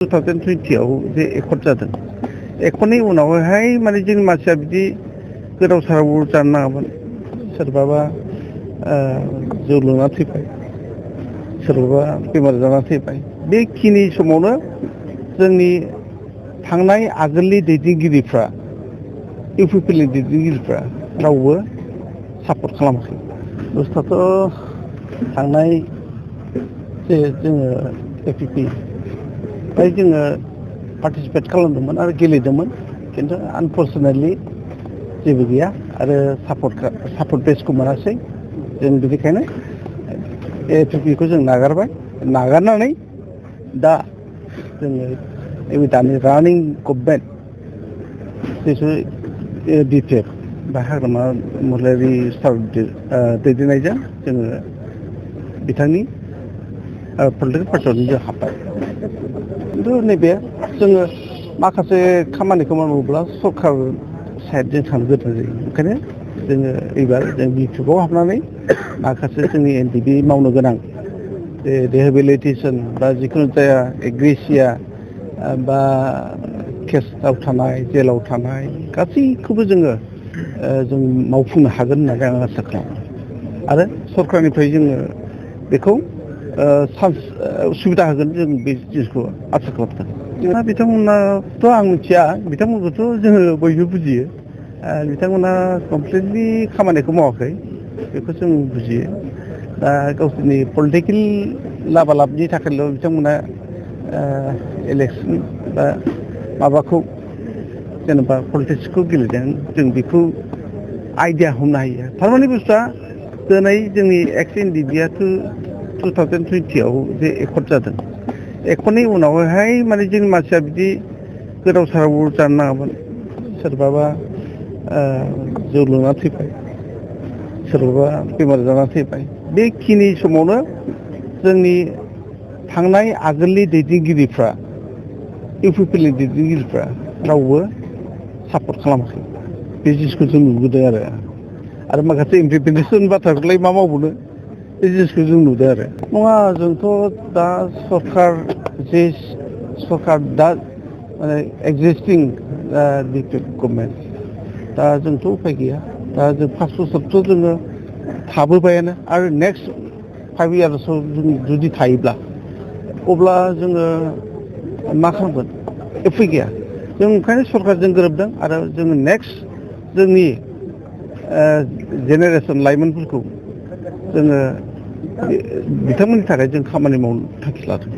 2020 आव जे एकर्ड जादों एकर्डनि उनावहाय माने जोंनि मानसिया बिदि गोदाव सोराव जानो नाङामोन सोरबाबा जौ लोंना थैबाय सोरबाबा बेमार जाना थैबाय बेखिनि समावनो जोंनि थांनाय आगोलनि दैदेनगिरिफ्रा इउपिपिएलनि दैदेनगिरिफ्रा रावबो सापर्ट खालामाखै बुस्थुआथ' थांनाय जे जोङो एपिपि बेहाय जोङो पार्टिसिपेट खालामदोंमोन आरो गेलेदोंमोन खिन्थु आनफर्चुनेटलि जेबो गैया आरो सापर्ट बेसखौ मोनासै जों बेनिखायनो एपिपिखौ जों नागारनानै दा जोङो नैबे दानि रानिं गभर्नमेन्ट जिथु बिपिएफ बा हाग्रामा महिलारि सार दैदेननायजों जोङो बिथांनि पलिटिकेल पार्टियाव जों हाब्बाय खिन्थु नैबे जोङो माखासे खामानिखौ मावोब्ला सरकार साइडजों थानो गोनां जायो ओंखायनो जोङो एबार जों बिपिएफआव हाबनानै माखासे जोंनि एनडिबि मावनो गोनां रिहेबिलिटेसन बा जिखुनु जाया एग्रेसिया बा केसआव थानाय जेलाव थानाय गासैखौबो जोङो जों मावफुंनो हागोन होननानै आं आसा खालामो आरो सरकारनिफ्राय जोङो बेखौ सुबिदा होगोन जों बे जिनिसखौ आसा खालामदों दा बिथांमोनाथ' आं मिथिया बिथांमोनखौथ' जोङो बयबो बुजियो बिथांमोना कमप्लिटलि खामानिखौ मावाखै बेखौ जों बुजियो दा गावसोरनि पलिटिकेल लाबालाबनि थाखायल' बिथांमोना इलेक्सन बा माबाखौ जेनेबा पलिटिक्सखौ गेलेदों जों बेखौ आइडिया हमनो हायो थारमाने बुस्थुआ दिनै जोंनि एक्स एनडिबिआथ' 2020 आव जे एकर्ड जादों एकर्डनि उनावहाय माने जोंनि मानसिया बिदि गोदाव सोराव जानो नाङामोन सोरबाबा जौ लोंना थैबाय सोरबाबा बेमार जाना थैबाय बेखिनि समावनो जोंनि थांनाय आगोलनि दैदेनगिरिफ्रा इउपिपिएलनि दैदेनगिरिफ्रा रावबो सापर्ट खालामाखै बे जिनिसखौ जों नुबोदों आरो माखासे इमप्लिमेन्टेसन बाथ्राखौलाय मा मावबावनो बे जिनिसखौ जों नुदों आरो नङा जोंथ' दा सरकार दा माने एक्जिस्टिं बिपिएफ गभर्नमेन्ट दा जोंथ' उफाय गैया दा जों 5 बोसोरथ' जोङो थाबोबायानो आरो नेक्स्ट 5 इयार्सआव जों जुदि थायोब्ला अब्ला जोङो मा खालामगोन उफाय गैया जों ओंखायनो सरकारजों गोरोबदों आरो जोङो नेक्स्ट जोंनि जेनेरेसन लाइमोनफोरखौ जोङो बिथांमोननि थाखाय जों खामानि मावनो थांखि लादों